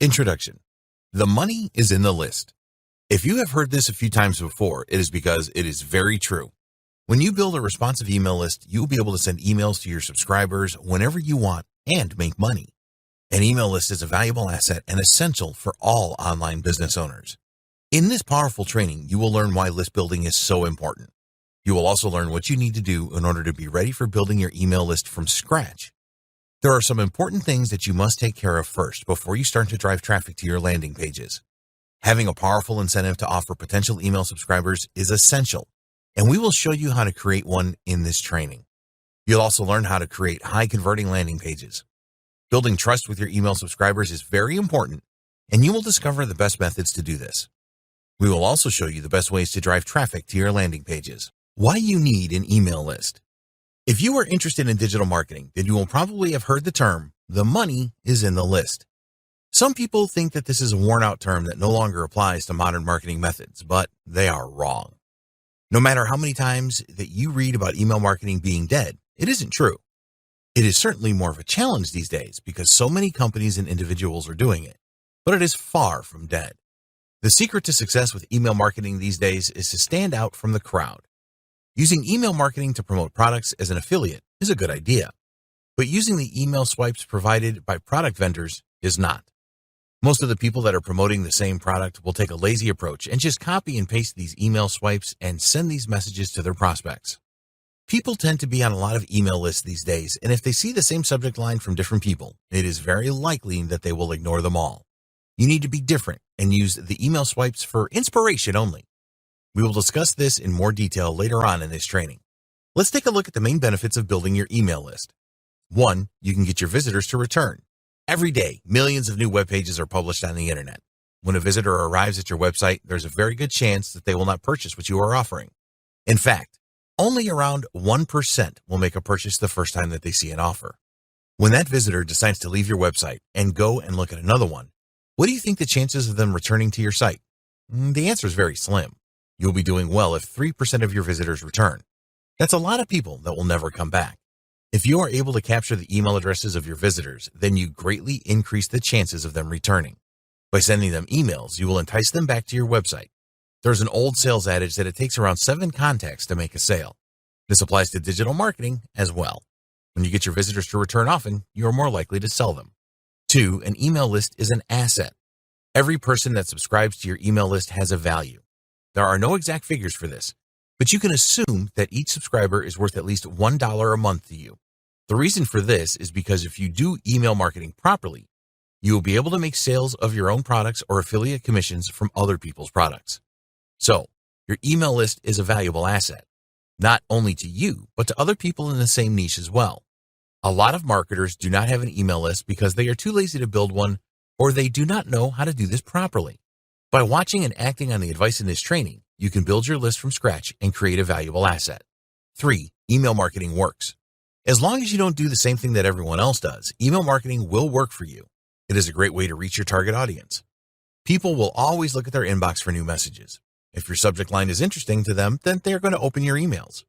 Introduction. The money is in the list. If you have heard this a few times before, it is because it is very true. When you build a responsive email list, you'll be able to send emails to your subscribers whenever you want and make money. An email list is a valuable asset and essential for all online business owners. In this powerful training, you will learn why list building is so important. You will also learn what you need to do in order to be ready for building your email list from scratch. There are some important things that you must take care of first before you start to drive traffic to your landing pages. Having a powerful incentive to offer potential email subscribers is essential, and we will show you how to create one in this training. You'll also learn how to create high-converting landing pages. Building trust with your email subscribers is very important, and you will discover the best methods to do this. We will also show you the best ways to drive traffic to your landing pages. Why you need an email list. If you are interested in digital marketing, then you will probably have heard the term, the money is in the list. Some people think that this is a worn-out term that no longer applies to modern marketing methods, but they are wrong. No matter how many times that you read about email marketing being dead, it isn't true. It is certainly more of a challenge these days because so many companies and individuals are doing it, but it is far from dead. The secret to success with email marketing these days is to stand out from the crowd. Using email marketing to promote products as an affiliate is a good idea, but using the email swipes provided by product vendors is not. Most of the people that are promoting the same product will take a lazy approach and just copy and paste these email swipes and send these messages to their prospects. People tend to be on a lot of email lists these days, and if they see the same subject line from different people, it is very likely that they will ignore them all. You need to be different and use the email swipes for inspiration only. We will discuss this in more detail later on in this training. Let's take a look at the main benefits of building your email list. 1. You can get your visitors to return. Every day, millions of new web pages are published on the internet. When a visitor arrives at your website, there's a very good chance that they will not purchase what you are offering. In fact, only around 1% will make a purchase the first time that they see an offer. When that visitor decides to leave your website and go and look at another one, what do you think the chances of them returning to your site? The answer is very slim. You'll be doing well if 3% of your visitors return. That's a lot of people that will never come back. If you are able to capture the email addresses of your visitors, then you greatly increase the chances of them returning. By sending them emails, you will entice them back to your website. There's an old sales adage that it takes around 7 contacts to make a sale. This applies to digital marketing as well. When you get your visitors to return often, you are more likely to sell them. 2, an email list is an asset. Every person that subscribes to your email list has a value. There are no exact figures for this, but you can assume that each subscriber is worth at least $1 a month to you. The reason for this is because if you do email marketing properly, you will be able to make sales of your own products or affiliate commissions from other people's products. So, your email list is a valuable asset, not only to you, but to other people in the same niche as well. A lot of marketers do not have an email list because they are too lazy to build one, or they do not know how to do this properly. By watching and acting on the advice in this training, you can build your list from scratch and create a valuable asset. 3, email marketing works. As long as you don't do the same thing that everyone else does, email marketing will work for you. It is a great way to reach your target audience. People will always look at their inbox for new messages. If your subject line is interesting to them, then they are going to open your emails.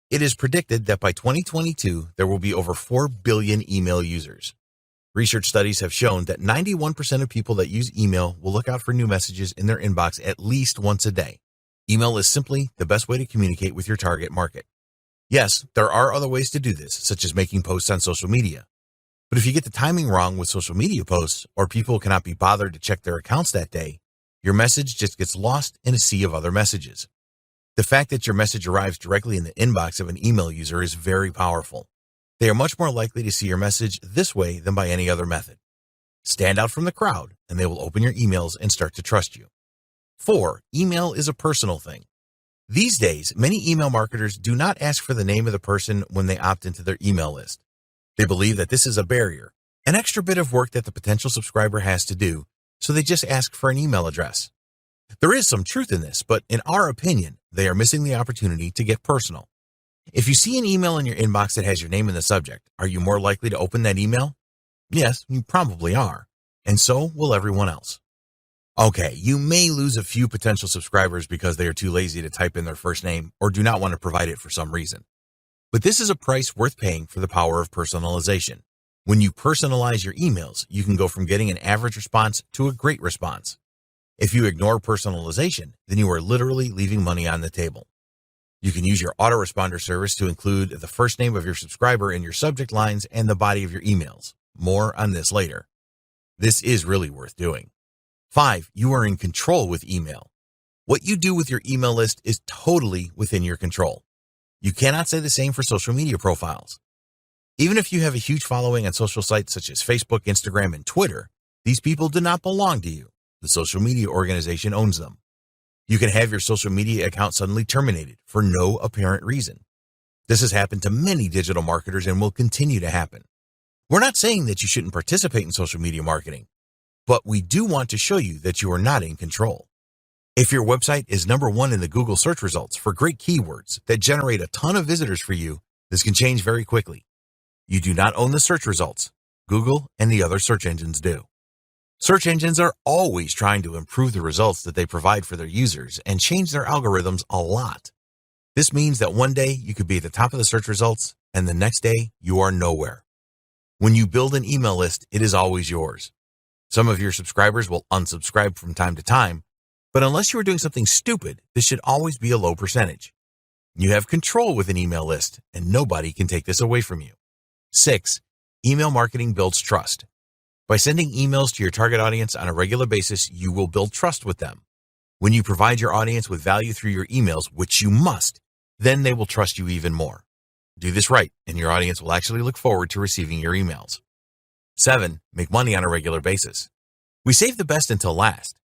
It is predicted that by 2022, there will be over 4 billion email users. Research studies have shown that 91% of people that use email will look out for new messages in their inbox at least once a day. Email is simply the best way to communicate with your target market. Yes, there are other ways to do this, such as making posts on social media. But if you get the timing wrong with social media posts, or people cannot be bothered to check their accounts that day, your message just gets lost in a sea of other messages. The fact that your message arrives directly in the inbox of an email user is very powerful. They are much more likely to see your message this way than by any other method. Stand out from the crowd, and they will open your emails and start to trust you. 4, email is a personal thing. These days, many email marketers do not ask for the name of the person when they opt into their email list. They believe that this is a barrier, an extra bit of work that the potential subscriber has to do, so they just ask for an email address. There is some truth in this, but in our opinion, they are missing the opportunity to get personal. If you see an email in your inbox that has your name in the subject, are you more likely to open that email? Yes, you probably are, and so will everyone else. Okay, you may lose a few potential subscribers because they are too lazy to type in their first name or do not want to provide it for some reason. But this is a price worth paying for the power of personalization. When you personalize your emails, you can go from getting an average response to a great response. If you ignore personalization, then you are literally leaving money on the table. You can use your autoresponder service to include the first name of your subscriber in your subject lines and the body of your emails. More on this later. This is really worth doing. 5. You are in control with email. What you do with your email list is totally within your control. You cannot say the same for social media profiles. Even if you have a huge following on social sites such as Facebook, Instagram, and Twitter, these people do not belong to you. The social media organization owns them. You can have your social media account suddenly terminated for no apparent reason. This has happened to many digital marketers and will continue to happen. We're not saying that you shouldn't participate in social media marketing, but we do want to show you that you are not in control. If your website is number 1 in the Google search results for great keywords that generate a ton of visitors for you, this can change very quickly. You do not own the search results. Google and the other search engines do. Search engines are always trying to improve the results that they provide for their users and change their algorithms a lot. This means that one day you could be at the top of the search results and the next day you are nowhere. When you build an email list, it is always yours. Some of your subscribers will unsubscribe from time to time, but unless you are doing something stupid, this should always be a low percentage. You have control with an email list, and nobody can take this away from you. 6. Email marketing builds trust. By sending emails to your target audience on a regular basis, you will build trust with them. When you provide your audience with value through your emails, which you must, then they will trust you even more. Do this right, and your audience will actually look forward to receiving your emails. 7. Make money on a regular basis. We save the best until last.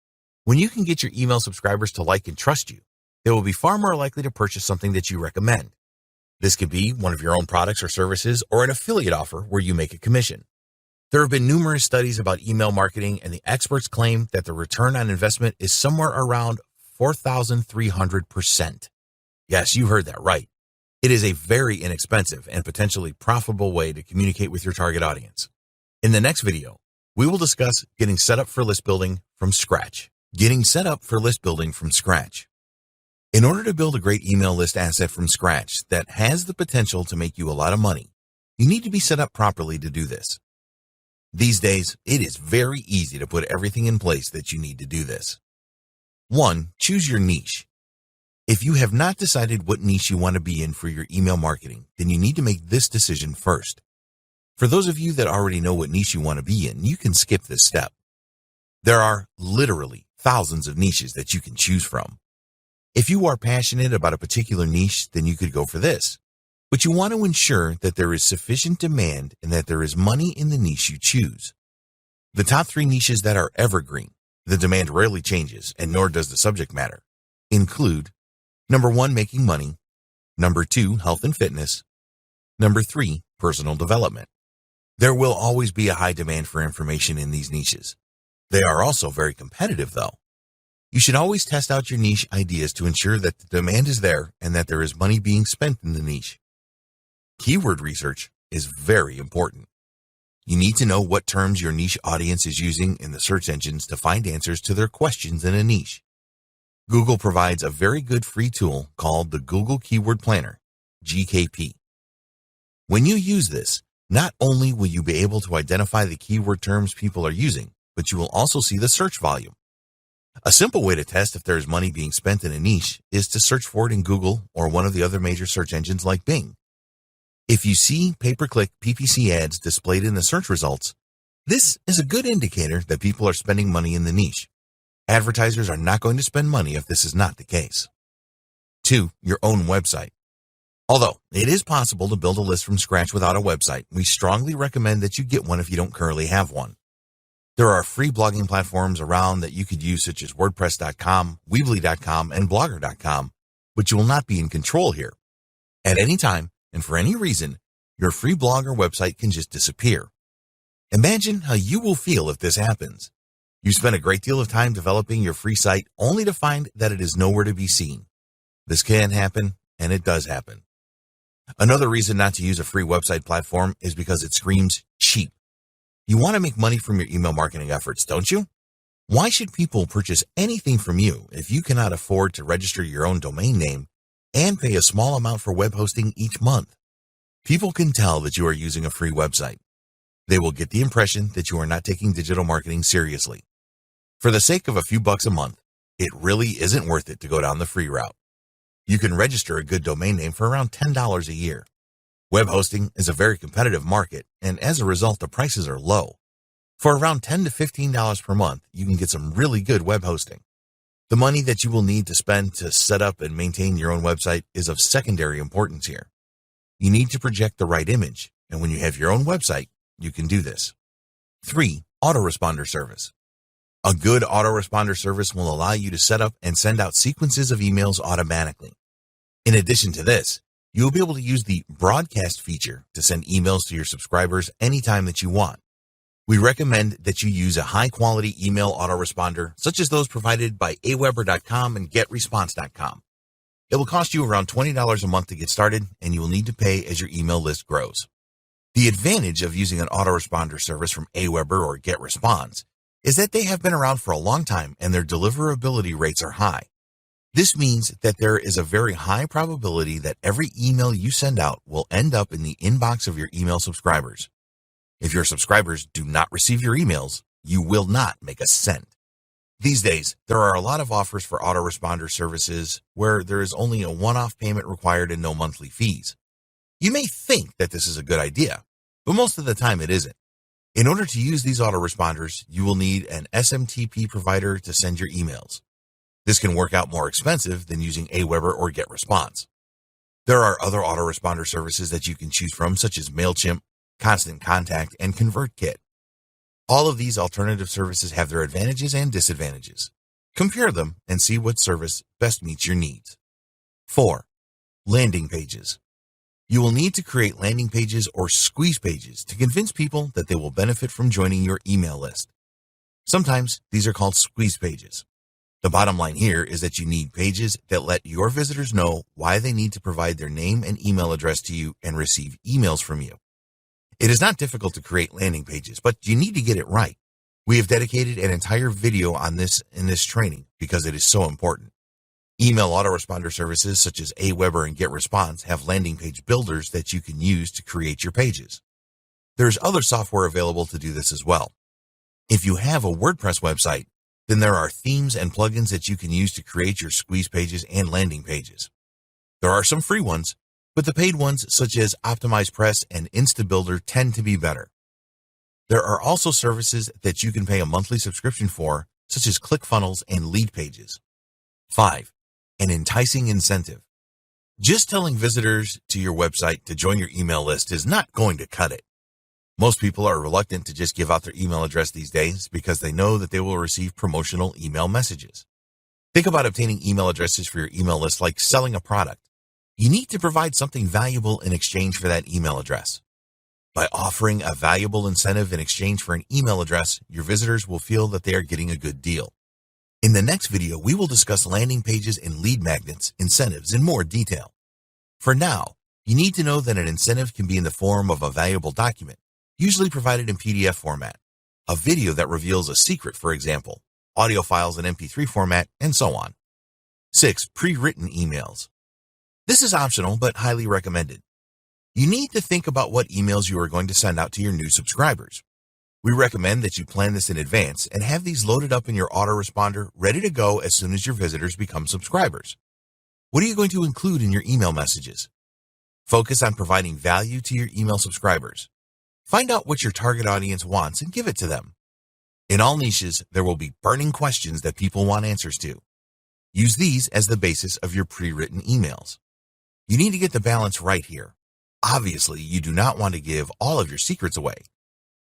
When you can get your email subscribers to like and trust you, they will be far more likely to purchase something that you recommend. This could be one of your own products or services or an affiliate offer where you make a commission. There have been numerous studies about email marketing, and the experts claim that the return on investment is somewhere around 4,300%. Yes, you heard that right. It is a very inexpensive and potentially profitable way to communicate with your target audience. In the next video, we will discuss getting set up for list building from scratch. Getting set up for list building from scratch. In order to build a great email list asset from scratch that has the potential to make you a lot of money, you need to be set up properly to do this. These days, it is very easy to put everything in place that you need to do this. 1. Choose your niche. If you have not decided what niche you want to be in for your email marketing, then you need to make this decision first. For those of you that already know what niche you want to be in, you can skip this step. There are literally thousands of niches that you can choose from. If you are passionate about a particular niche, then you could go for this. But you want to ensure that there is sufficient demand and that there is money in the niche you choose. The top 3 niches that are evergreen, the demand rarely changes and nor does the subject matter, include number 1, making money, number 2, health and fitness, number 3, personal development. There will always be a high demand for information in these niches. They are also very competitive though. You should always test out your niche ideas to ensure that the demand is there and that there is money being spent in the niche. Keyword research is very important. You need to know what terms your niche audience is using in the search engines to find answers to their questions in a niche. Google provides a very good free tool called the Google Keyword Planner, GKP. When you use this, not only will you be able to identify the keyword terms people are using, but you will also see the search volume. A simple way to test if there is money being spent in a niche is to search for it in Google or one of the other major search engines like Bing. If you see pay-per-click PPC ads displayed in the search results, this is a good indicator that people are spending money in the niche. Advertisers are not going to spend money if this is not the case. 2. Your own website. Although it is possible to build a list from scratch without a website, we strongly recommend that you get one if you don't currently have one. There are free blogging platforms around that you could use such as WordPress.com, Weebly.com, and Blogger.com, but you will not be in control here. At any time, and for any reason, your free blog or website can just disappear. Imagine how you will feel if this happens. You spend a great deal of time developing your free site only to find that it is nowhere to be seen. This can happen, and it does happen. Another reason not to use a free website platform is because it screams cheap. You want to make money from your email marketing efforts, don't you? Why should people purchase anything from you if you cannot afford to register your own domain name and pay a small amount for web hosting each month? People can tell that you are using a free website. They will get the impression that you are not taking digital marketing seriously. For the sake of a few bucks a month, it really isn't worth it to go down the free route. You can register a good domain name for around $10 a year. Web hosting is a very competitive market, and as a result, the prices are low. For around $10 to $15 per month, you can get some really good web hosting. The money that you will need to spend to set up and maintain your own website is of secondary importance here. You need to project the right image, and when you have your own website, you can do this. 3. Autoresponder service. A good autoresponder service will allow you to set up and send out sequences of emails automatically. In addition to this, you will be able to use the broadcast feature to send emails to your subscribers anytime that you want. We recommend that you use a high-quality email autoresponder, such as those provided by aweber.com and getresponse.com. It will cost you around $20 a month to get started, and you will need to pay as your email list grows. The advantage of using an autoresponder service from Aweber or GetResponse is that they have been around for a long time and their deliverability rates are high. This means that there is a very high probability that every email you send out will end up in the inbox of your email subscribers. If your subscribers do not receive your emails, you will not make a cent. These days, there are a lot of offers for autoresponder services where there is only a one-off payment required and no monthly fees. You may think that this is a good idea, but most of the time it isn't. In order to use these autoresponders, you will need an SMTP provider to send your emails. This can work out more expensive than using Aweber or GetResponse. There are other autoresponder services that you can choose from, such as MailChimp, Constant Contact, and ConvertKit. All of these alternative services have their advantages and disadvantages. Compare them and see what service best meets your needs. 4. Landing pages. You will need to create landing pages or squeeze pages to convince people that they will benefit from joining your email list. Sometimes these are called squeeze pages. The bottom line here is that you need pages that let your visitors know why they need to provide their name and email address to you and receive emails from you. It is not difficult to create landing pages, but you need to get it right. We have dedicated an entire video on this in this training because it is so important. Email autoresponder services such as Aweber and GetResponse have landing page builders that you can use to create your pages. There's other software available to do this as well. If you have a WordPress website, then there are themes and plugins that you can use to create your squeeze pages and landing pages. There are some free ones, but the paid ones such as OptimizePress and InstaBuilder tend to be better. There are also services that you can pay a monthly subscription for, such as ClickFunnels and Lead Pages. 5. An enticing incentive. Just telling visitors to your website to join your email list is not going to cut it. Most people are reluctant to just give out their email address these days because they know that they will receive promotional email messages. Think about obtaining email addresses for your email list like selling a product. You need to provide something valuable in exchange for that email address. By offering a valuable incentive in exchange for an email address, your visitors will feel that they are getting a good deal. In the next video, we will discuss landing pages and lead magnets, incentives in more detail. For now, you need to know that an incentive can be in the form of a valuable document, usually provided in PDF format, a video that reveals a secret, for example, audio files in MP3 format, and so on. 6. Pre-written emails. This is optional but highly recommended. You need to think about what emails you are going to send out to your new subscribers. We recommend that you plan this in advance and have these loaded up in your autoresponder ready to go as soon as your visitors become subscribers. What are you going to include in your email messages? Focus on providing value to your email subscribers. Find out what your target audience wants and give it to them. In all niches, there will be burning questions that people want answers to. Use these as the basis of your pre-written emails. You need to get the balance right here. Obviously, you do not want to give all of your secrets away.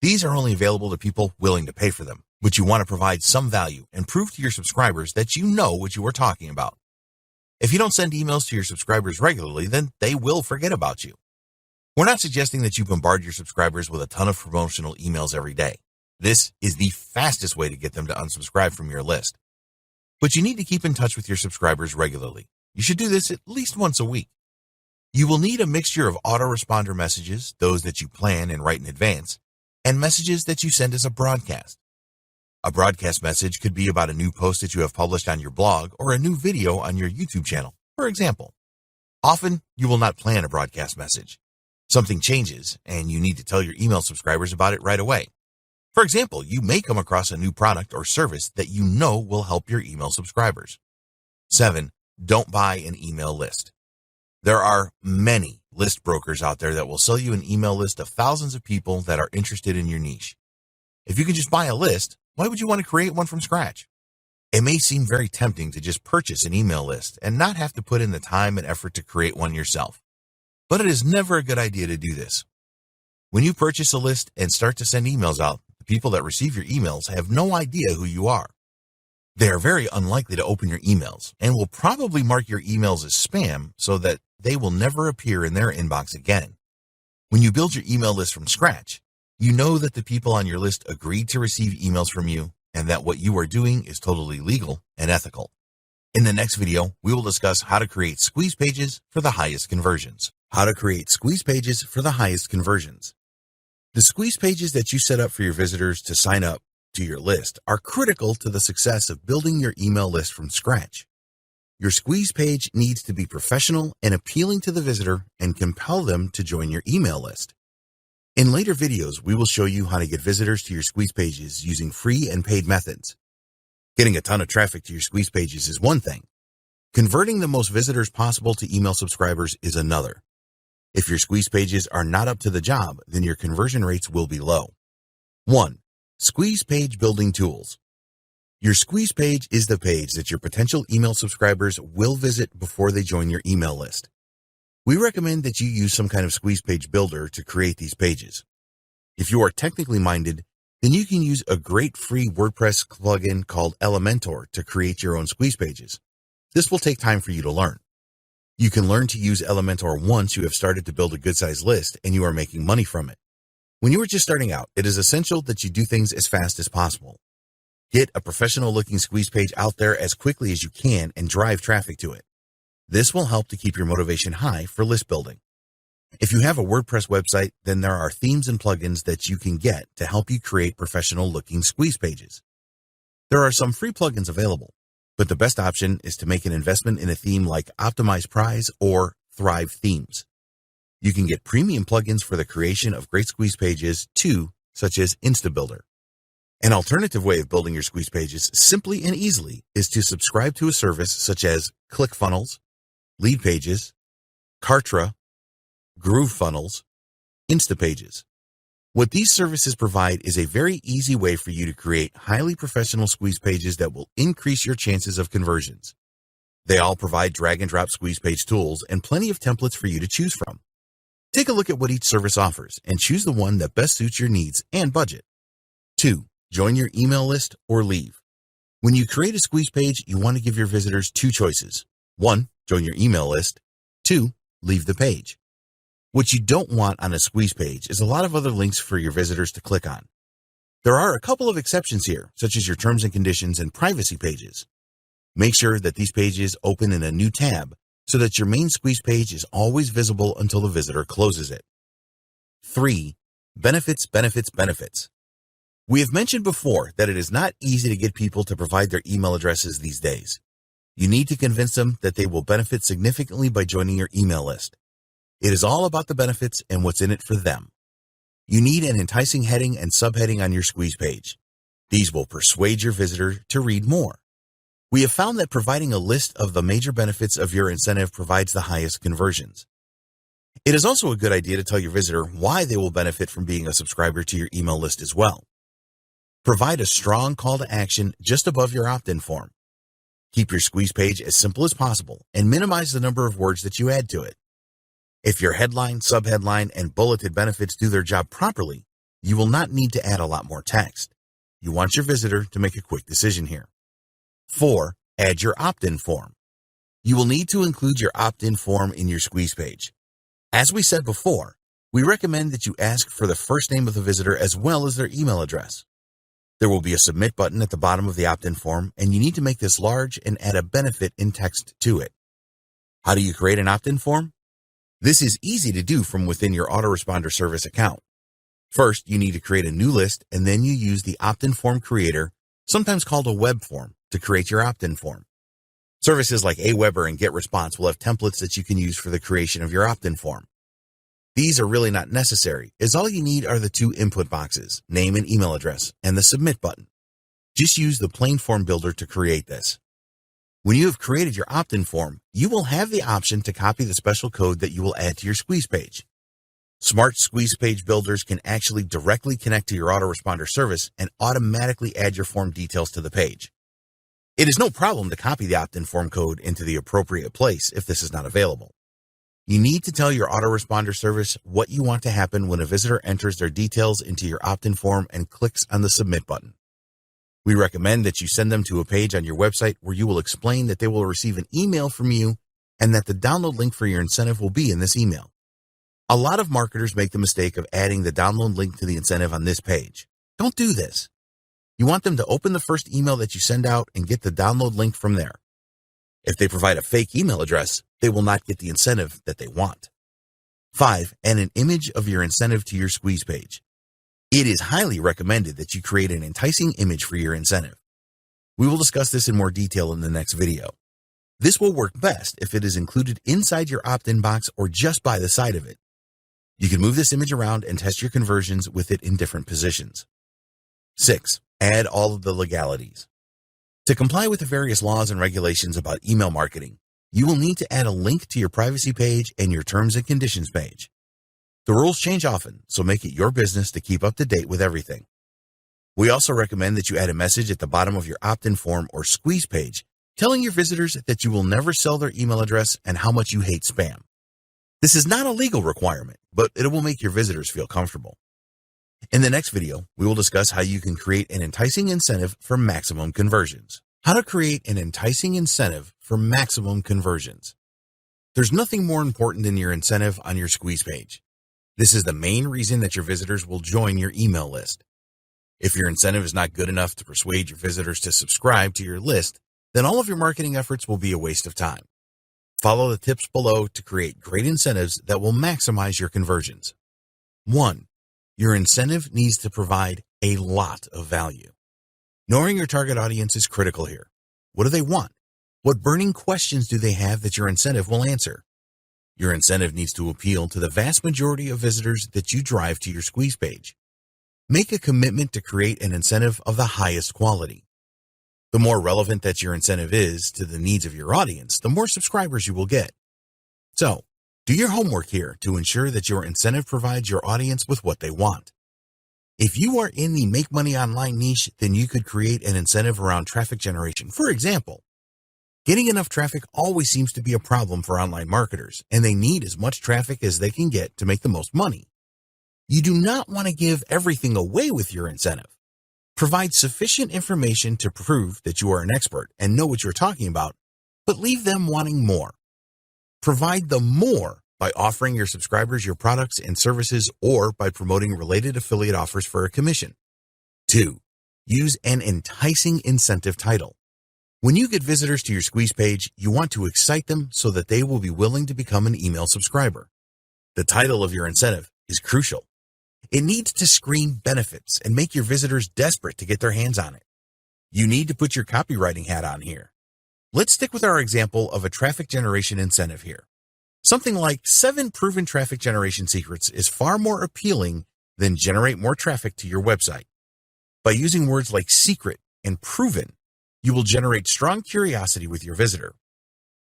These are only available to people willing to pay for them, but you want to provide some value and prove to your subscribers that you know what you are talking about. If you don't send emails to your subscribers regularly, then they will forget about you. We're not suggesting that you bombard your subscribers with a ton of promotional emails every day. This is the fastest way to get them to unsubscribe from your list. But you need to keep in touch with your subscribers regularly. You should do this at least once a week. You will need a mixture of autoresponder messages, those that you plan and write in advance, and messages that you send as a broadcast. A broadcast message could be about a new post that you have published on your blog or a new video on your YouTube channel, for example. Often, you will not plan a broadcast message. Something changes and you need to tell your email subscribers about it right away. For example, you may come across a new product or service that you know will help your email subscribers. 7. Don't buy an email list. There are many list brokers out there that will sell you an email list of thousands of people that are interested in your niche. If you can just buy a list, why would you want to create one from scratch? It may seem very tempting to just purchase an email list and not have to put in the time and effort to create one yourself. But it is never a good idea to do this. When you purchase a list and start to send emails out, the people that receive your emails have no idea who you are. They are very unlikely to open your emails and will probably mark your emails as spam so that they will never appear in their inbox again. When you build your email list from scratch, you know that the people on your list agreed to receive emails from you and that what you are doing is totally legal and ethical. In the next video, we will discuss how to create squeeze pages for the highest conversions. How to create squeeze pages for the highest conversions. The squeeze pages that you set up for your visitors to sign up to your list are critical to the success of building your email list from scratch. Your squeeze page needs to be professional and appealing to the visitor and compel them to join your email list. In later videos, we will show you how to get visitors to your squeeze pages using free and paid methods. Getting a ton of traffic to your squeeze pages is one thing. Converting the most visitors possible to email subscribers is another. If your squeeze pages are not up to the job, then your conversion rates will be low. 1. Squeeze page building tools. Your squeeze page is the page that your potential email subscribers will visit before they join your email list. We recommend that you use some kind of squeeze page builder to create these pages. If you are technically minded, then you can use a great free WordPress plugin called Elementor to create your own squeeze pages. This will take time for you to learn. You can learn to use Elementor once you have started to build a good-sized list and you are making money from it. When you are just starting out, it is essential that you do things as fast as possible. Get a professional-looking squeeze page out there as quickly as you can and drive traffic to it. This will help to keep your motivation high for list building. If you have a WordPress website, then there are themes and plugins that you can get to help you create professional-looking squeeze pages. There are some free plugins available, but the best option is to make an investment in a theme like Optimize Prize or Thrive Themes. You can get premium plugins for the creation of great squeeze pages too, such as InstaBuilder. An alternative way of building your squeeze pages simply and easily is to subscribe to a service such as ClickFunnels, Lead Pages, Kartra, GrooveFunnels, Instapages. What these services provide is a very easy way for you to create highly professional squeeze pages that will increase your chances of conversions. They all provide drag and drop squeeze page tools and plenty of templates for you to choose from. Take a look at what each service offers and choose the one that best suits your needs and budget. 2. Join your email list or leave. When you create a squeeze page, you want to give your visitors 2 choices. 1. Join your email list. 2. Leave the page. What you don't want on a squeeze page is a lot of other links for your visitors to click on. There are a couple of exceptions here, such as your terms and conditions and privacy pages. Make sure that these pages open in a new tab so that your main squeeze page is always visible until the visitor closes it. 3. Benefits, benefits, benefits. We have mentioned before that it is not easy to get people to provide their email addresses these days. You need to convince them that they will benefit significantly by joining your email list. It is all about the benefits and what's in it for them. You need an enticing heading and subheading on your squeeze page. These will persuade your visitor to read more. We have found that providing a list of the major benefits of your incentive provides the highest conversions. It is also a good idea to tell your visitor why they will benefit from being a subscriber to your email list as well. Provide a strong call to action just above your opt-in form. Keep your squeeze page as simple as possible and minimize the number of words that you add to it. If your headline, subheadline, and bulleted benefits do their job properly, you will not need to add a lot more text. You want your visitor to make a quick decision here. 4. Add your opt-in form. You will need to include your opt-in form in your squeeze page. As we said before, we recommend that you ask for the first name of the visitor as well as their email address. There will be a submit button at the bottom of the opt-in form, and you need to make this large and add a benefit in text to it. How do you create an opt-in form? This is easy to do from within your autoresponder service account. First, you need to create a new list, and then you use the opt-in form creator, sometimes called a web form, to create your opt-in form. Services like Aweber and GetResponse will have templates that you can use for the creation of your opt-in form. These are really not necessary, as all you need are the two input boxes, name and email address, and the submit button. Just use the plain form builder to create this. When you have created your opt-in form, you will have the option to copy the special code that you will add to your squeeze page. Smart squeeze page builders can actually directly connect to your autoresponder service and automatically add your form details to the page. It is no problem to copy the opt-in form code into the appropriate place if this is not available. You need to tell your autoresponder service what you want to happen when a visitor enters their details into your opt-in form and clicks on the submit button. We recommend that you send them to a page on your website where you will explain that they will receive an email from you and that the download link for your incentive will be in this email. A lot of marketers make the mistake of adding the download link to the incentive on this page. Don't do this. You want them to open the first email that you send out and get the download link from there. If they provide a fake email address, they will not get the incentive that they want. 5. Add an image of your incentive to your squeeze page. It is highly recommended that you create an enticing image for your incentive. We will discuss this in more detail in the next video. This will work best if it is included inside your opt-in box or just by the side of it. You can move this image around and test your conversions with it in different positions. 6. Add all of the legalities. To comply with the various laws and regulations about email marketing, you will need to add a link to your privacy page and your terms and conditions page. The rules change often, so make it your business to keep up to date with everything. We also recommend that you add a message at the bottom of your opt-in form or squeeze page telling your visitors that you will never sell their email address and how much you hate spam. This is not a legal requirement, but it will make your visitors feel comfortable. In the next video, we will discuss how you can create an enticing incentive for maximum conversions. How to create an enticing incentive for maximum conversions. There's nothing more important than your incentive on your squeeze page. This is the main reason that your visitors will join your email list. If your incentive is not good enough to persuade your visitors to subscribe to your list, then all of your marketing efforts will be a waste of time. Follow the tips below to create great incentives that will maximize your conversions. 1. Your incentive needs to provide a lot of value. Knowing your target audience is critical here. What do they want? What burning questions do they have that your incentive will answer? Your incentive needs to appeal to the vast majority of visitors that you drive to your squeeze page. Make a commitment to create an incentive of the highest quality. The more relevant that your incentive is to the needs of your audience, the more subscribers you will get. So, do your homework here to ensure that your incentive provides your audience with what they want. If you are in the make money online niche, then you could create an incentive around traffic generation. For example, getting enough traffic always seems to be a problem for online marketers, and they need as much traffic as they can get to make the most money. You do not want to give everything away with your incentive. Provide sufficient information to prove that you are an expert and know what you're talking about, but leave them wanting more. Provide them more by offering your subscribers your products and services or by promoting related affiliate offers for a commission. 2. Use an enticing incentive title. When you get visitors to your squeeze page, you want to excite them so that they will be willing to become an email subscriber. The title of your incentive is crucial. It needs to scream benefits and make your visitors desperate to get their hands on it. You need to put your copywriting hat on here. Let's stick with our example of a traffic generation incentive here. Something like 7 proven traffic generation secrets is far more appealing than generate more traffic to your website. By using words like secret and proven, you will generate strong curiosity with your visitor.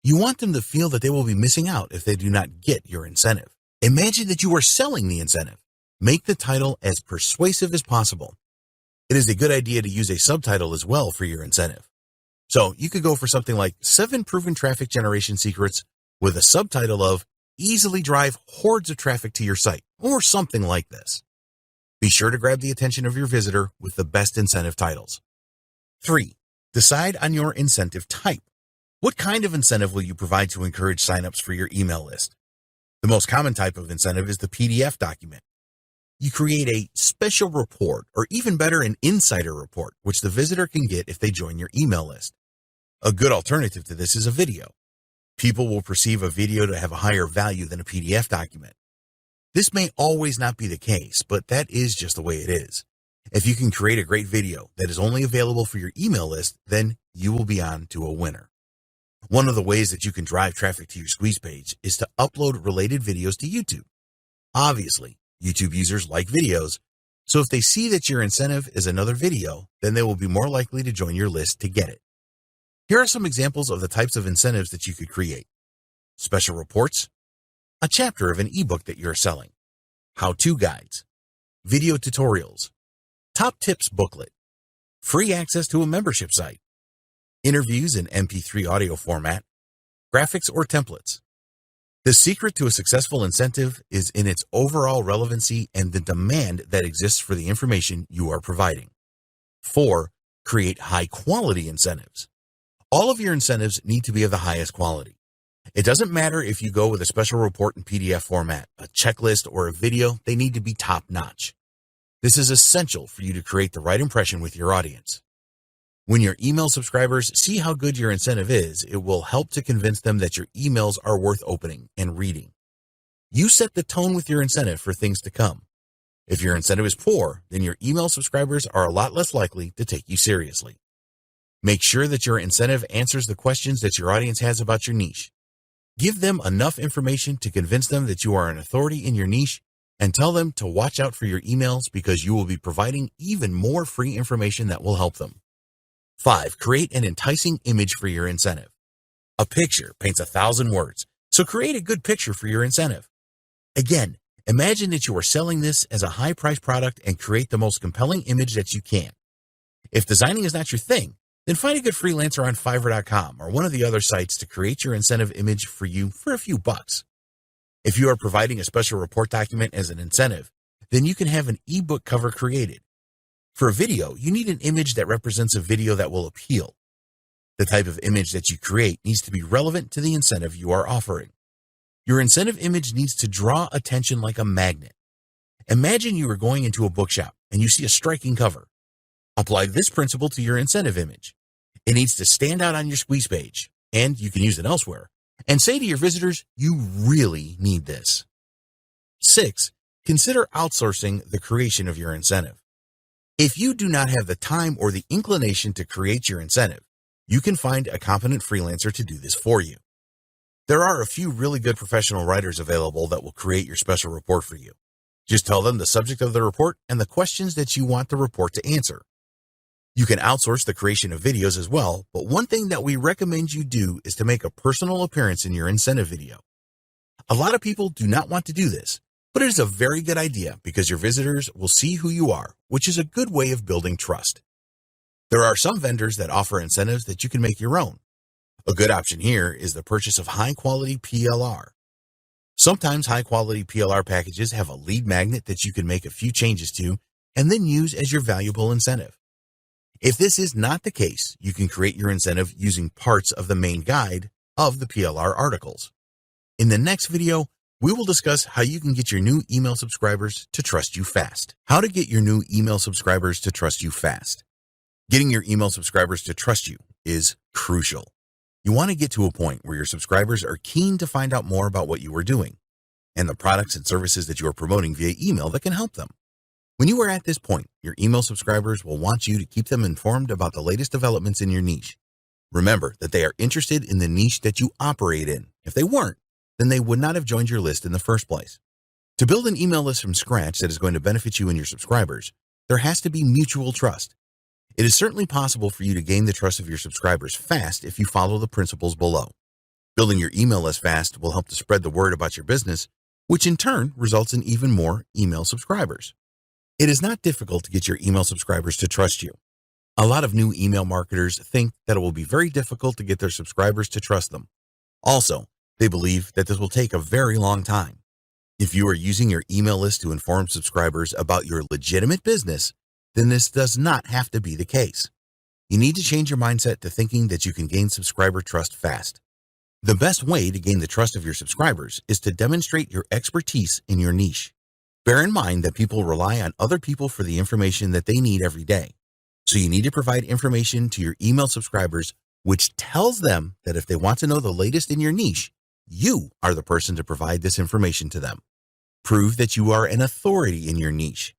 You want them to feel that they will be missing out if they do not get your incentive. Imagine that you are selling the incentive. Make the title as persuasive as possible. It is a good idea to use a subtitle as well for your incentive. So you could go for something like 7 proven traffic generation secrets with a subtitle of easily drive hordes of traffic to your site or something like this. Be sure to grab the attention of your visitor with the best incentive titles. 3. Decide on your incentive type. What kind of incentive will you provide to encourage signups for your email list? The most common type of incentive is the PDF document. You create a special report, or even better, an insider report, which the visitor can get if they join your email list. A good alternative to this is a video. People will perceive a video to have a higher value than a PDF document. This may always not be the case, but that is just the way it is. If you can create a great video that is only available for your email list, then you will be on to a winner. One of the ways that you can drive traffic to your squeeze page is to upload related videos to YouTube. Obviously, YouTube users like videos, so if they see that your incentive is another video, then they will be more likely to join your list to get it. Here are some examples of the types of incentives that you could create. Special reports, a chapter of an ebook that you're selling, how-to guides, video tutorials, top tips booklet, free access to a membership site, interviews in MP3 audio format, graphics or templates. The secret to a successful incentive is in its overall relevancy and the demand that exists for the information you are providing. 4. Create high-quality incentives. All of your incentives need to be of the highest quality. It doesn't matter if you go with a special report in PDF format, a checklist, or a video, they need to be top-notch. This is essential for you to create the right impression with your audience. When your email subscribers see how good your incentive is, it will help to convince them that your emails are worth opening and reading. You set the tone with your incentive for things to come. If your incentive is poor, then your email subscribers are a lot less likely to take you seriously. Make sure that your incentive answers the questions that your audience has about your niche. Give them enough information to convince them that you are an authority in your niche, and tell them to watch out for your emails because you will be providing even more free information that will help them. 5. Create an enticing image for your incentive. A picture paints 1,000 words, so create a good picture for your incentive. Again, imagine that you are selling this as a high-priced product and create the most compelling image that you can. If designing is not your thing, then find a good freelancer on Fiverr.com or one of the other sites to create your incentive image for you for a few bucks. If you are providing a special report document as an incentive, then you can have an ebook cover created. For a video, you need an image that represents a video that will appeal. The type of image that you create needs to be relevant to the incentive you are offering. Your incentive image needs to draw attention like a magnet. Imagine you are going into a bookshop and you see a striking cover. Apply this principle to your incentive image. It needs to stand out on your squeeze page, and you can use it elsewhere, and say to your visitors, you really need this. 6. Consider outsourcing the creation of your incentive. If you do not have the time or the inclination to create your incentive, you can find a competent freelancer to do this for you. There are a few really good professional writers available that will create your special report for you. Just tell them the subject of the report and the questions that you want the report to answer. You can outsource the creation of videos as well, but one thing that we recommend you do is to make a personal appearance in your incentive video. A lot of people do not want to do this, but it is a very good idea because your visitors will see who you are, which is a good way of building trust. There are some vendors that offer incentives that you can make your own. A good option here is the purchase of high-quality PLR. Sometimes high-quality PLR packages have a lead magnet that you can make a few changes to and then use as your valuable incentive. If this is not the case, you can create your incentive using parts of the main guide of the PLR articles. In the next video, we will discuss how you can get your new email subscribers to trust you fast. How to get your new email subscribers to trust you fast. Getting your email subscribers to trust you is crucial. You want to get to a point where your subscribers are keen to find out more about what you are doing and the products and services that you are promoting via email that can help them. When you are at this point, your email subscribers will want you to keep them informed about the latest developments in your niche. Remember that they are interested in the niche that you operate in. If they weren't, then they would not have joined your list in the first place. To build an email list from scratch that is going to benefit you and your subscribers, there has to be mutual trust. It is certainly possible for you to gain the trust of your subscribers fast if you follow the principles below. Building your email list fast will help to spread the word about your business, which in turn results in even more email subscribers. It is not difficult to get your email subscribers to trust you. A lot of new email marketers think that it will be very difficult to get their subscribers to trust them. Also, they believe that this will take a very long time. If you are using your email list to inform subscribers about your legitimate business, then this does not have to be the case. You need to change your mindset to thinking that you can gain subscriber trust fast. The best way to gain the trust of your subscribers is to demonstrate your expertise in your niche. Bear in mind that people rely on other people for the information that they need every day. So you need to provide information to your email subscribers which tells them that if they want to know the latest in your niche, you are the person to provide this information to them. Prove that you are an authority in your niche.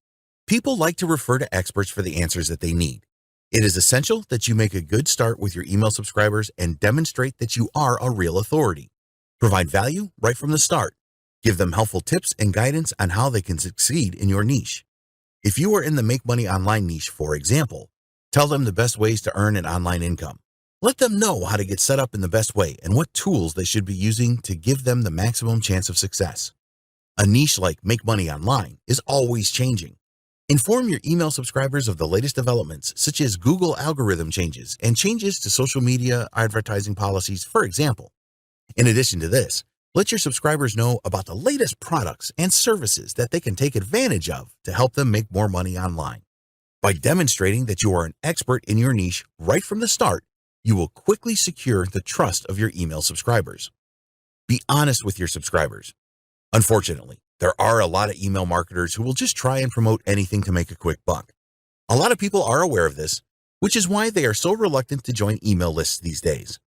People like to refer to experts for the answers that they need. It is essential that you make a good start with your email subscribers and demonstrate that you are a real authority. Provide value right from the start. Give them helpful tips and guidance on how they can succeed in your niche. If you are in the make money online niche, for example, tell them the best ways to earn an online income. Let them know how to get set up in the best way and what tools they should be using to give them the maximum chance of success. A niche like make money online is always changing. Inform your email subscribers of the latest developments, such as Google algorithm changes and changes to social media advertising policies, for example. In addition to this, let your subscribers know about the latest products and services that they can take advantage of to help them make more money online. By demonstrating that you are an expert in your niche right from the start, you will quickly secure the trust of your email subscribers. Be honest with your subscribers. Unfortunately, there are a lot of email marketers who will just try and promote anything to make a quick buck. A lot of people are aware of this, which is why they are so reluctant to join email lists these days.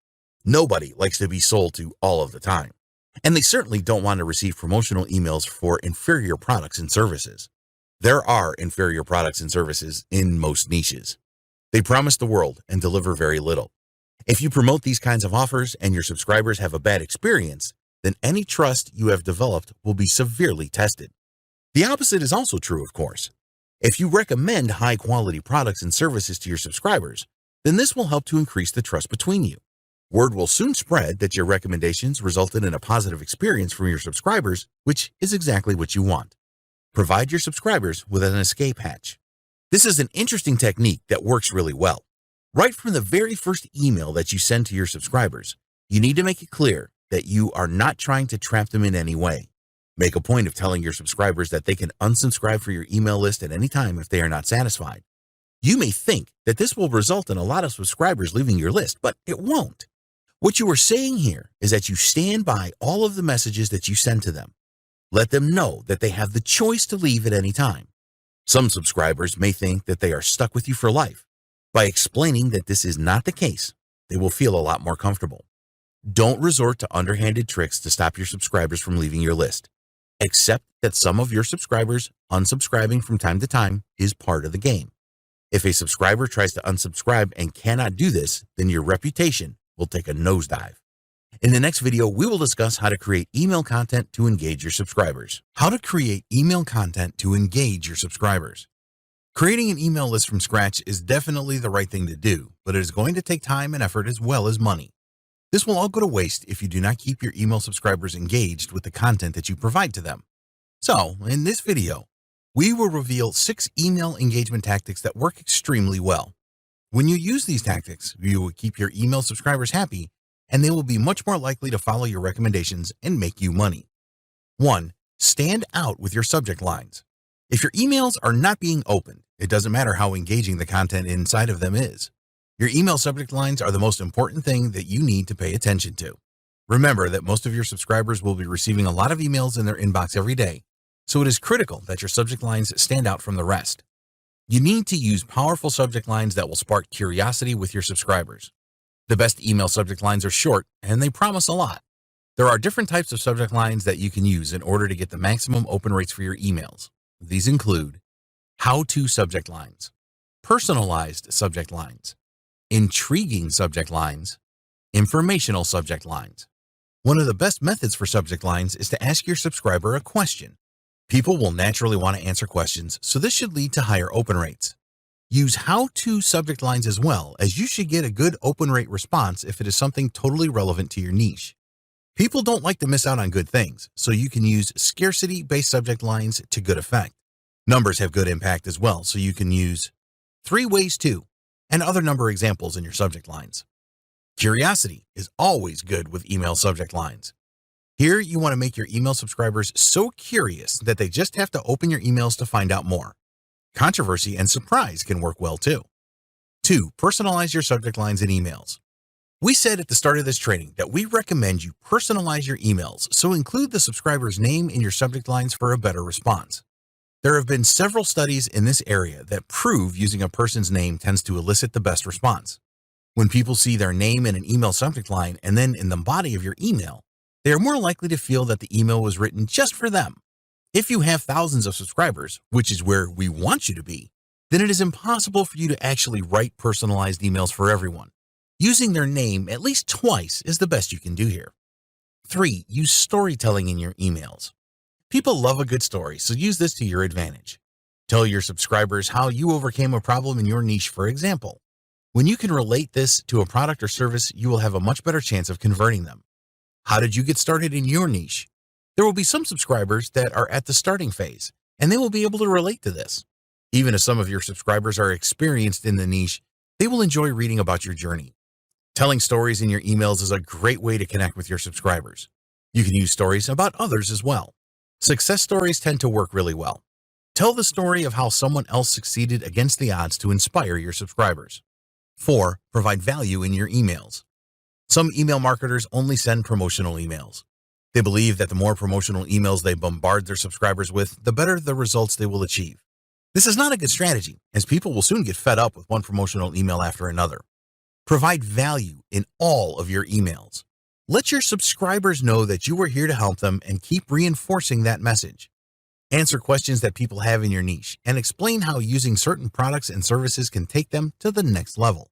Nobody likes to be sold to all of the time, and they certainly don't want to receive promotional emails for inferior products and services. There are inferior products and services in most niches. They promise the world and deliver very little. If you promote these kinds of offers and your subscribers have a bad experience, then any trust you have developed will be severely tested. The opposite is also true, of course. If you recommend high-quality products and services to your subscribers, then this will help to increase the trust between you. Word will soon spread that your recommendations resulted in a positive experience from your subscribers, which is exactly what you want. Provide your subscribers with an escape hatch. This is an interesting technique that works really well. Right from the very first email that you send to your subscribers, you need to make it clear that you are not trying to trap them in any way. Make a point of telling your subscribers that they can unsubscribe for your email list at any time if they are not satisfied. You may think that this will result in a lot of subscribers leaving your list, but it won't. What you are saying here is that you stand by all of the messages that you send to them. Let them know that they have the choice to leave at any time. Some subscribers may think that they are stuck with you for life. By explaining that this is not the case, they will feel a lot more comfortable. Don't resort to underhanded tricks to stop your subscribers from leaving your list. Accept that some of your subscribers unsubscribing from time to time is part of the game. If a subscriber tries to unsubscribe and cannot do this, then your reputation will take a nosedive. In the next video, we will discuss how to create email content to engage your subscribers. How to create email content to engage your subscribers. Creating an email list from scratch is definitely the right thing to do, but it is going to take time and effort as well as money. This will all go to waste if you do not keep your email subscribers engaged with the content that you provide to them. So, in this video, we will reveal 6 email engagement tactics that work extremely well. When you use these tactics, you will keep your email subscribers happy, and they will be much more likely to follow your recommendations and make you money. 1. Stand out with your subject lines. If your emails are not being opened, it doesn't matter how engaging the content inside of them is. Your email subject lines are the most important thing that you need to pay attention to. Remember that most of your subscribers will be receiving a lot of emails in their inbox every day, so it is critical that your subject lines stand out from the rest. You need to use powerful subject lines that will spark curiosity with your subscribers. The best email subject lines are short, and they promise a lot. There are different types of subject lines that you can use in order to get the maximum open rates for your emails. These include how-to subject lines, personalized subject lines, intriguing subject lines, informational subject lines. One of the best methods for subject lines is to ask your subscriber a question. People will naturally want to answer questions, so this should lead to higher open rates. Use how-to subject lines as well, as you should get a good open rate response if it is something totally relevant to your niche. People don't like to miss out on good things, so you can use scarcity-based subject lines to good effect. Numbers have good impact as well, so you can use 3 ways to and other number examples in your subject lines. Curiosity is always good with email subject lines. Here, you want to make your email subscribers so curious that they just have to open your emails to find out more. Controversy and surprise can work well too. 2. Personalize your subject lines in emails. We said at the start of this training that we recommend you personalize your emails, so include the subscriber's name in your subject lines for a better response. There have been several studies in this area that prove using a person's name tends to elicit the best response. When people see their name in an email subject line and then in the body of your email, they are more likely to feel that the email was written just for them. If you have thousands of subscribers, which is where we want you to be, then it is impossible for you to actually write personalized emails for everyone. Using their name at least twice is the best you can do here. 3. Use storytelling in your emails. People love a good story, so use this to your advantage. Tell your subscribers how you overcame a problem in your niche, for example. When you can relate this to a product or service, you will have a much better chance of converting them. How did you get started in your niche? There will be some subscribers that are at the starting phase, and they will be able to relate to this. Even if some of your subscribers are experienced in the niche, they will enjoy reading about your journey. Telling stories in your emails is a great way to connect with your subscribers. You can use stories about others as well. Success stories tend to work really well. Tell the story of how someone else succeeded against the odds to inspire your subscribers. 4. Provide value in your emails. Some email marketers only send promotional emails. They believe that the more promotional emails they bombard their subscribers with, the better the results they will achieve. This is not a good strategy, as people will soon get fed up with one promotional email after another. Provide value in all of your emails. Let your subscribers know that you are here to help them and keep reinforcing that message. Answer questions that people have in your niche and explain how using certain products and services can take them to the next level.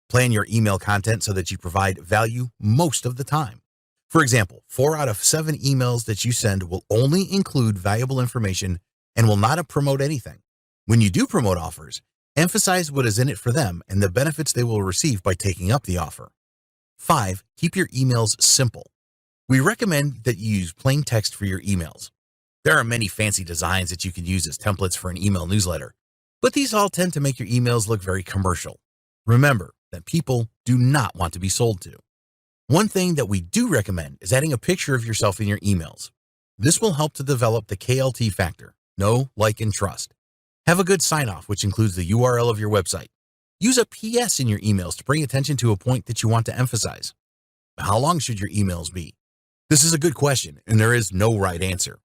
Plan your email content so that you provide value most of the time. For example, 4 out of 7 emails that you send will only include valuable information and will not promote anything. When you do promote offers, emphasize what is in it for them and the benefits they will receive by taking up the offer. 5. Keep your emails simple. We recommend that you use plain text for your emails. There are many fancy designs that you can use as templates for an email newsletter, but these all tend to make your emails look very commercial. Remember that people do not want to be sold to. One thing that we do recommend is adding a picture of yourself in your emails. This will help to develop the KLT factor, know, like, and trust. Have a good sign-off, which includes the URL of your website. Use a PS in your emails to bring attention to a point that you want to emphasize. How long should your emails be? This is a good question, and there is no right answer.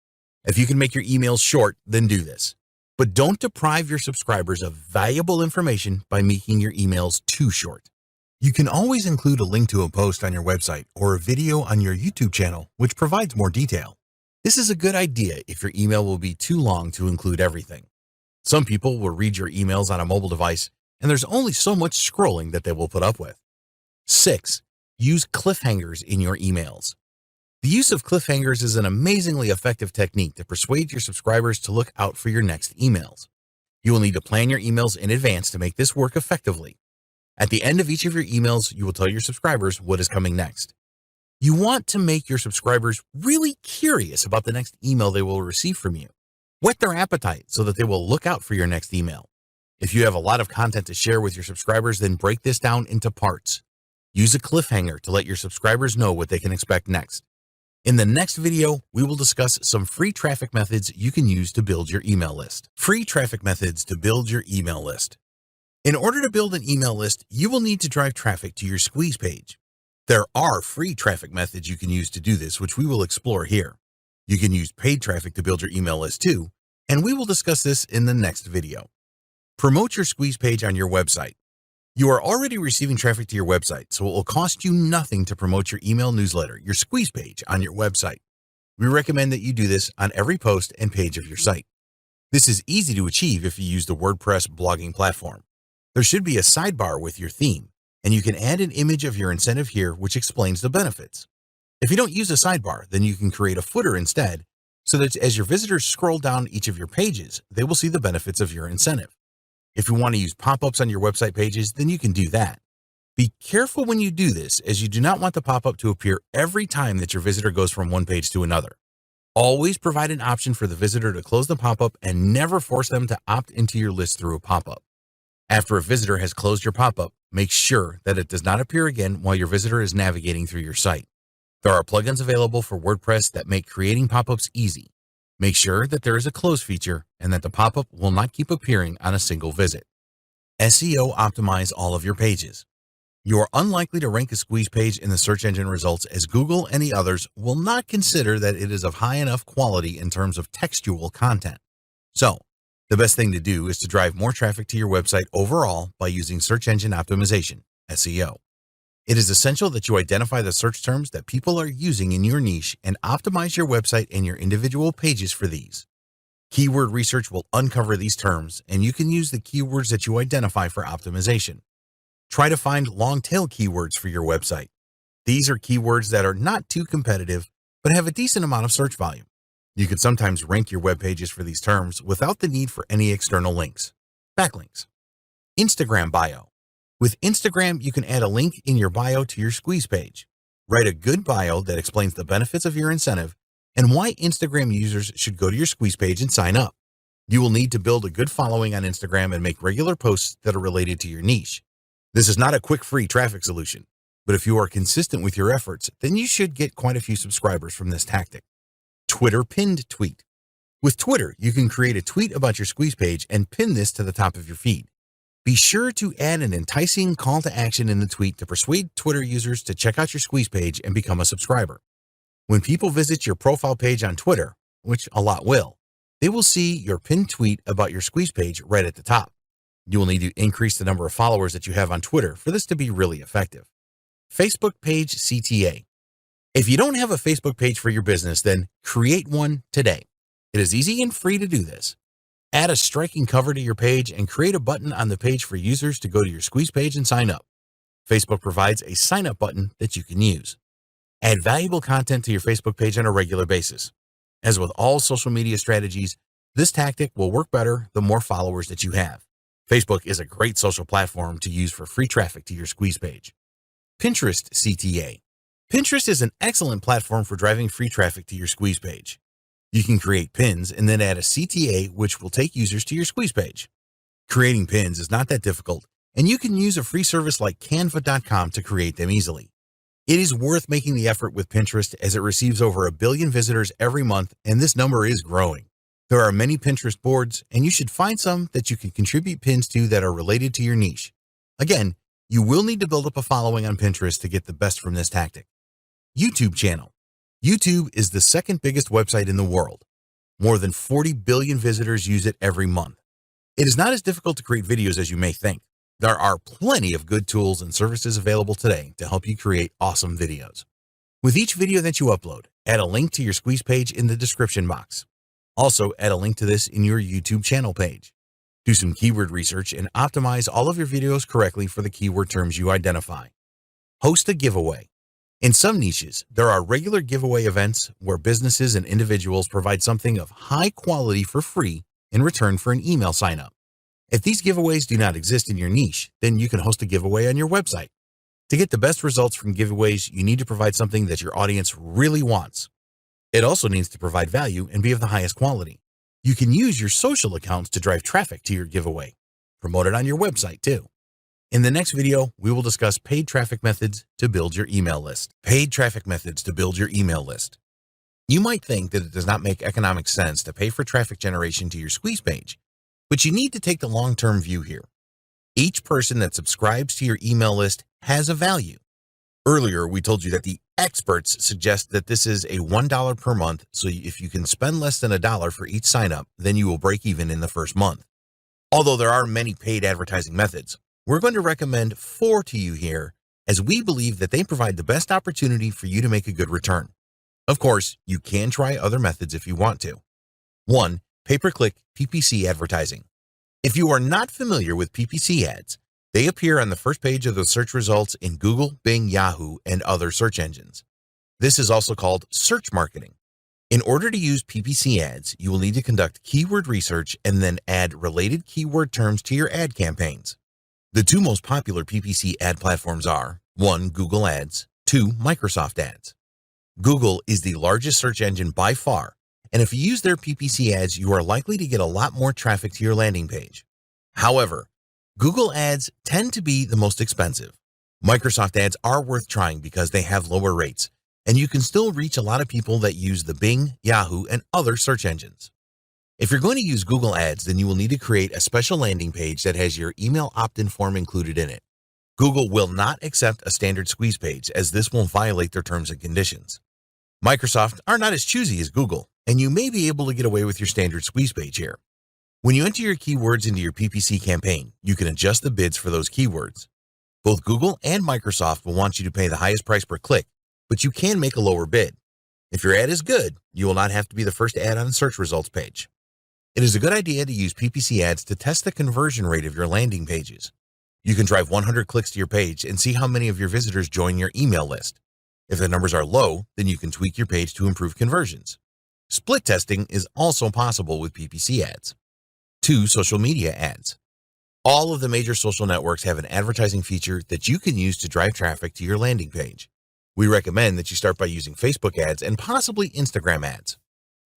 If you can make your emails short, then do this. But don't deprive your subscribers of valuable information by making your emails too short. You can always include a link to a post on your website or a video on your YouTube channel, which provides more detail. This is a good idea if your email will be too long to include everything. Some people will read your emails on a mobile device, and there's only so much scrolling that they will put up with. 6. Use cliffhangers in your emails. The use of cliffhangers is an amazingly effective technique to persuade your subscribers to look out for your next emails. You will need to plan your emails in advance to make this work effectively. At the end of each of your emails, you will tell your subscribers what is coming next. You want to make your subscribers really curious about the next email they will receive from you. Whet their appetite so that they will look out for your next email. If you have a lot of content to share with your subscribers, then break this down into parts. Use a cliffhanger to let your subscribers know what they can expect next. In the next video, we will discuss some free traffic methods you can use to build your email list. Free traffic methods to build your email list. In order to build an email list, you will need to drive traffic to your squeeze page. There are free traffic methods you can use to do this, which we will explore here. You can use paid traffic to build your email list too, and we will discuss this in the next video. Promote your squeeze page on your website. You are already receiving traffic to your website, so it will cost you nothing to promote your email newsletter, your squeeze page, on your website. We recommend that you do this on every post and page of your site. This is easy to achieve if you use the WordPress blogging platform. There should be a sidebar with your theme, and you can add an image of your incentive here which explains the benefits. If you don't use a sidebar, then you can create a footer instead, so that as your visitors scroll down each of your pages, they will see the benefits of your incentive. If you want to use pop-ups on your website pages, then you can do that. Be careful when you do this, as you do not want the pop-up to appear every time that your visitor goes from one page to another. Always provide an option for the visitor to close the pop-up and never force them to opt into your list through a pop-up. After a visitor has closed your pop-up, make sure that it does not appear again while your visitor is navigating through your site. There are plugins available for WordPress that make creating pop-ups easy. Make sure that there is a close feature and that the pop-up will not keep appearing on a single visit. SEO optimize all of your pages. You are unlikely to rank a squeeze page in the search engine results, as Google and the others will not consider that it is of high enough quality in terms of textual content. So, the best thing to do is to drive more traffic to your website overall by using search engine optimization, SEO. It is essential that you identify the search terms that people are using in your niche and optimize your website and your individual pages for these. Keyword research will uncover these terms, and you can use the keywords that you identify for optimization. Try to find long-tail keywords for your website. These are keywords that are not too competitive, but have a decent amount of search volume. You can sometimes rank your web pages for these terms without the need for any external links. Backlinks. Instagram bio. With Instagram, you can add a link in your bio to your squeeze page. Write a good bio that explains the benefits of your incentive and why Instagram users should go to your squeeze page and sign up. You will need to build a good following on Instagram and make regular posts that are related to your niche. This is not a quick free traffic solution, but if you are consistent with your efforts, then you should get quite a few subscribers from this tactic. Twitter pinned tweet. With Twitter, you can create a tweet about your squeeze page and pin this to the top of your feed. Be sure to add an enticing call to action in the tweet to persuade Twitter users to check out your squeeze page and become a subscriber. When people visit your profile page on Twitter, which a lot will, they will see your pinned tweet about your squeeze page right at the top. You will need to increase the number of followers that you have on Twitter for this to be really effective. Facebook page CTA. If you don't have a Facebook page for your business, then create one today. It is easy and free to do this. Add a striking cover to your page and create a button on the page for users to go to your squeeze page and sign up. Facebook provides a sign up button that you can use. Add valuable content to your Facebook page on a regular basis. As with all social media strategies, this tactic will work better the more followers that you have. Facebook is a great social platform to use for free traffic to your squeeze page. Pinterest CTA. Pinterest is an excellent platform for driving free traffic to your squeeze page. You can create pins and then add a CTA which will take users to your squeeze page. Creating pins is not that difficult, and you can use a free service like canva.com to create them easily. It is worth making the effort with Pinterest as it receives over 1 billion visitors every month, and this number is growing. There are many Pinterest boards, and you should find some that you can contribute pins to that are related to your niche. Again, you will need to build up a following on Pinterest to get the best from this tactic. YouTube channel. YouTube is the second biggest website in the world. More than 40 billion visitors use it every month. It is not as difficult to create videos as you may think. There are plenty of good tools and services available today to help you create awesome videos. With each video that you upload, add a link to your squeeze page in the description box. Also, add a link to this in your YouTube channel page. Do some keyword research and optimize all of your videos correctly for the keyword terms you identify. Host a giveaway. In some niches, there are regular giveaway events where businesses and individuals provide something of high quality for free in return for an email sign-up. If these giveaways do not exist in your niche, then you can host a giveaway on your website. To get the best results from giveaways, you need to provide something that your audience really wants. It also needs to provide value and be of the highest quality. You can use your social accounts to drive traffic to your giveaway. Promote it on your website too. In the next video, we will discuss paid traffic methods to build your email list. Paid traffic methods to build your email list. You might think that it does not make economic sense to pay for traffic generation to your squeeze page, but you need to take the long-term view here. Each person that subscribes to your email list has a value. Earlier, we told you that the experts suggest that this is a $1 per month, so if you can spend less than $1 for each sign-up, then you will break even in the first month. Although there are many paid advertising methods, we're going to recommend 4 to you here, as we believe that they provide the best opportunity for you to make a good return. Of course, you can try other methods if you want to. 1. Pay-per-click PPC advertising. If you are not familiar with PPC ads, they appear on the first page of the search results in Google, Bing, Yahoo, and other search engines. This is also called search marketing. In order to use PPC ads, you will need to conduct keyword research and then add related keyword terms to your ad campaigns. The 2 most popular PPC ad platforms are 1. Google Ads, 2. Microsoft Ads. Google is the largest search engine by far, and if you use their PPC ads, you are likely to get a lot more traffic to your landing page. However, Google Ads tend to be the most expensive. Microsoft Ads are worth trying because they have lower rates, and you can still reach a lot of people that use the Bing, Yahoo, and other search engines. If you're going to use Google Ads, then you will need to create a special landing page that has your email opt-in form included in it. Google will not accept a standard squeeze page, as this will violate their terms and conditions. Microsoft are not as choosy as Google, and you may be able to get away with your standard squeeze page here. When you enter your keywords into your PPC campaign, you can adjust the bids for those keywords. Both Google and Microsoft will want you to pay the highest price per click, but you can make a lower bid. If your ad is good, you will not have to be the first ad on the search results page. It is a good idea to use PPC ads to test the conversion rate of your landing pages. You can drive 100 clicks to your page and see how many of your visitors join your email list. If the numbers are low, then you can tweak your page to improve conversions. Split testing is also possible with PPC ads. 2. Social media ads. All of the major social networks have an advertising feature that you can use to drive traffic to your landing page. We recommend that you start by using Facebook ads and possibly Instagram ads.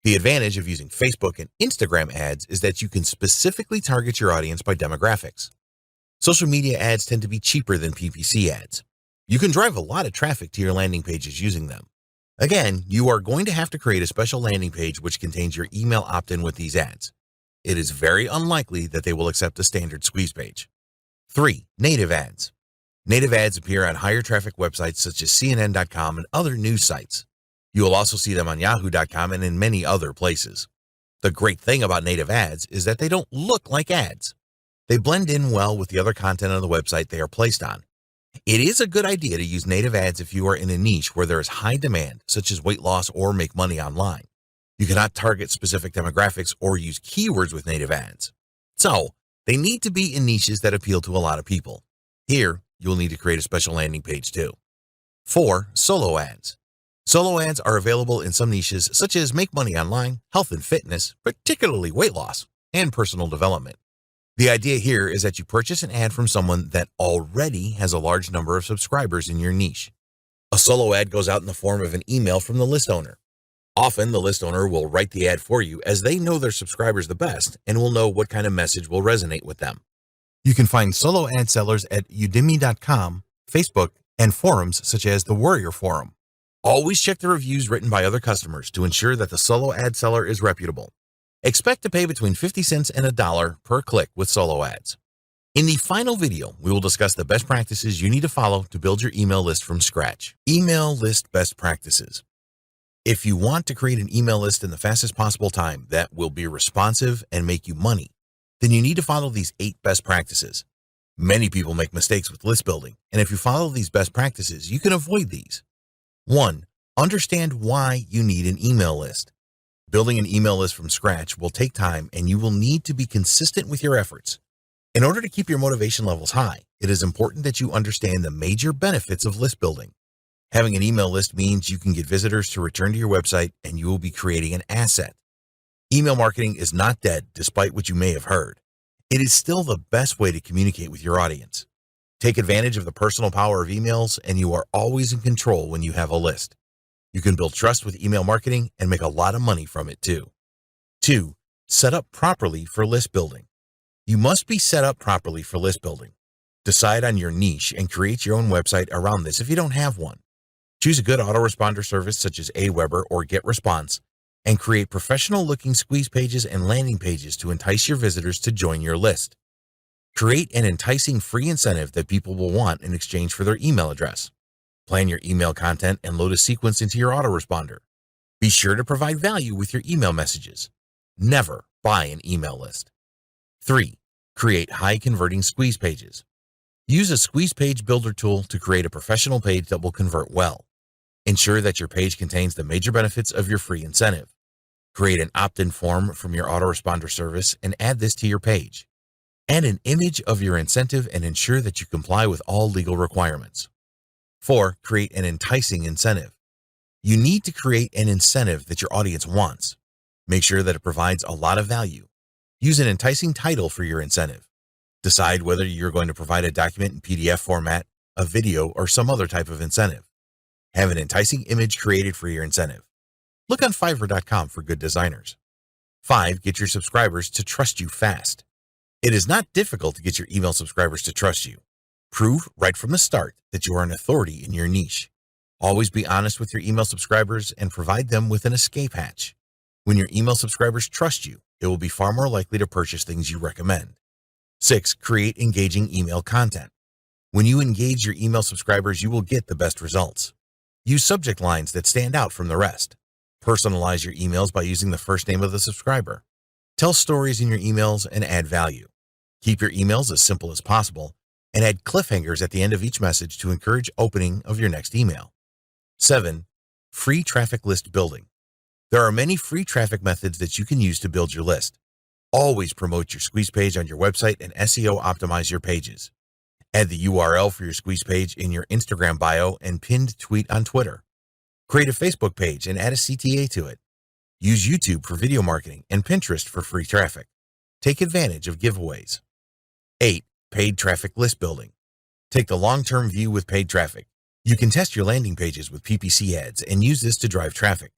The advantage of using Facebook and Instagram ads is that you can specifically target your audience by demographics. Social media ads tend to be cheaper than PPC ads. You can drive a lot of traffic to your landing pages using them. Again, you are going to have to create a special landing page which contains your email opt-in with these ads. It is very unlikely that they will accept a standard squeeze page. 3. Native ads. Native ads appear on higher traffic websites such as CNN.com and other news sites. You will also see them on Yahoo.com and in many other places. The great thing about native ads is that they don't look like ads. They blend in well with the other content on the website they are placed on. It is a good idea to use native ads if you are in a niche where there is high demand, such as weight loss or make money online. You cannot target specific demographics or use keywords with native ads. So, they need to be in niches that appeal to a lot of people. Here, you'll need to create a special landing page too. 4. Solo ads. Solo ads are available in some niches such as make money online, health and fitness, particularly weight loss, and personal development. The idea here is that you purchase an ad from someone that already has a large number of subscribers in your niche. A solo ad goes out in the form of an email from the list owner. Often, the list owner will write the ad for you as they know their subscribers the best and will know what kind of message will resonate with them. You can find solo ad sellers at udemy.com, Facebook, and forums such as the Warrior Forum. Always check the reviews written by other customers to ensure that the solo ad seller is reputable. Expect to pay between 50 cents and $1 per click with solo ads. In the final video, we will discuss the best practices you need to follow to build your email list from scratch. Email list best practices. If you want to create an email list in the fastest possible time that will be responsive and make you money, then you need to follow these 8 best practices. Many people make mistakes with list building, and if you follow these best practices, you can avoid these. 1. Understand why you need an email list. Building an email list from scratch will take time, and you will need to be consistent with your efforts. In order to keep your motivation levels high, it is important that you understand the major benefits of list building. Having an email list means you can get visitors to return to your website, and you will be creating an asset. Email marketing is not dead, despite what you may have heard. It is still the best way to communicate with your audience. Take advantage of the personal power of emails, and you are always in control when you have a list. You can build trust with email marketing and make a lot of money from it too. 2. Set up properly for list building. You must be set up properly for list building. Decide on your niche and create your own website around this if you don't have one. Choose a good autoresponder service such as Aweber or GetResponse, and create professional-looking squeeze pages and landing pages to entice your visitors to join your list. Create an enticing free incentive that people will want in exchange for their email address. Plan your email content and load a sequence into your autoresponder. Be sure to provide value with your email messages. Never buy an email list. 3. Create high-converting squeeze pages. Use a squeeze page builder tool to create a professional page that will convert well. Ensure that your page contains the major benefits of your free incentive. Create an opt-in form from your autoresponder service and add this to your page. Add an image of your incentive and ensure that you comply with all legal requirements. 4. Create an enticing incentive. You need to create an incentive that your audience wants. Make sure that it provides a lot of value. Use an enticing title for your incentive. Decide whether you're going to provide a document in PDF format, a video, or some other type of incentive. Have an enticing image created for your incentive. Look on Fiverr.com for good designers. 5. Get your subscribers to trust you fast. It is not difficult to get your email subscribers to trust you. Prove right from the start that you are an authority in your niche. Always be honest with your email subscribers and provide them with an escape hatch. When your email subscribers trust you, it will be far more likely to purchase things you recommend. 6. Create engaging email content. When you engage your email subscribers, you will get the best results. Use subject lines that stand out from the rest. Personalize your emails by using the first name of the subscriber. Tell stories in your emails and add value. Keep your emails as simple as possible and add cliffhangers at the end of each message to encourage opening of your next email. 7. Free traffic list building. There are many free traffic methods that you can use to build your list. Always promote your squeeze page on your website and SEO optimize your pages. Add the URL for your squeeze page in your Instagram bio and pinned tweet on Twitter. Create a Facebook page and add a CTA to it. Use YouTube for video marketing and Pinterest for free traffic. Take advantage of giveaways. 8. Paid traffic list building. Take the long-term view with paid traffic. You can test your landing pages with PPC ads and use this to drive traffic.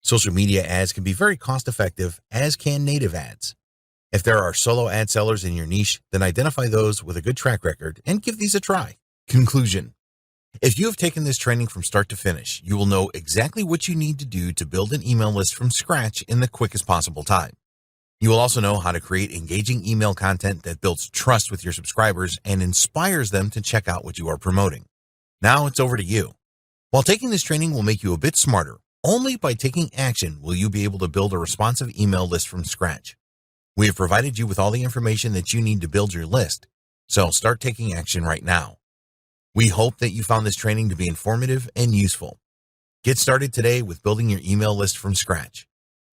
Social media ads can be very cost-effective, as can native ads. If there are solo ad sellers in your niche, then identify those with a good track record and give these a try. Conclusion. If you have taken this training from start to finish, you will know exactly what you need to do to build an email list from scratch in the quickest possible time. You will also know how to create engaging email content that builds trust with your subscribers and inspires them to check out what you are promoting. Now it's over to you. While taking this training will make you a bit smarter, only by taking action will you be able to build a responsive email list from scratch. We have provided you with all the information that you need to build your list, so start taking action right now. We hope that you found this training to be informative and useful. Get started today with building your email list from scratch.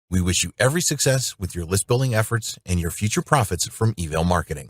We wish you every success with your list building efforts and your future profits from email marketing.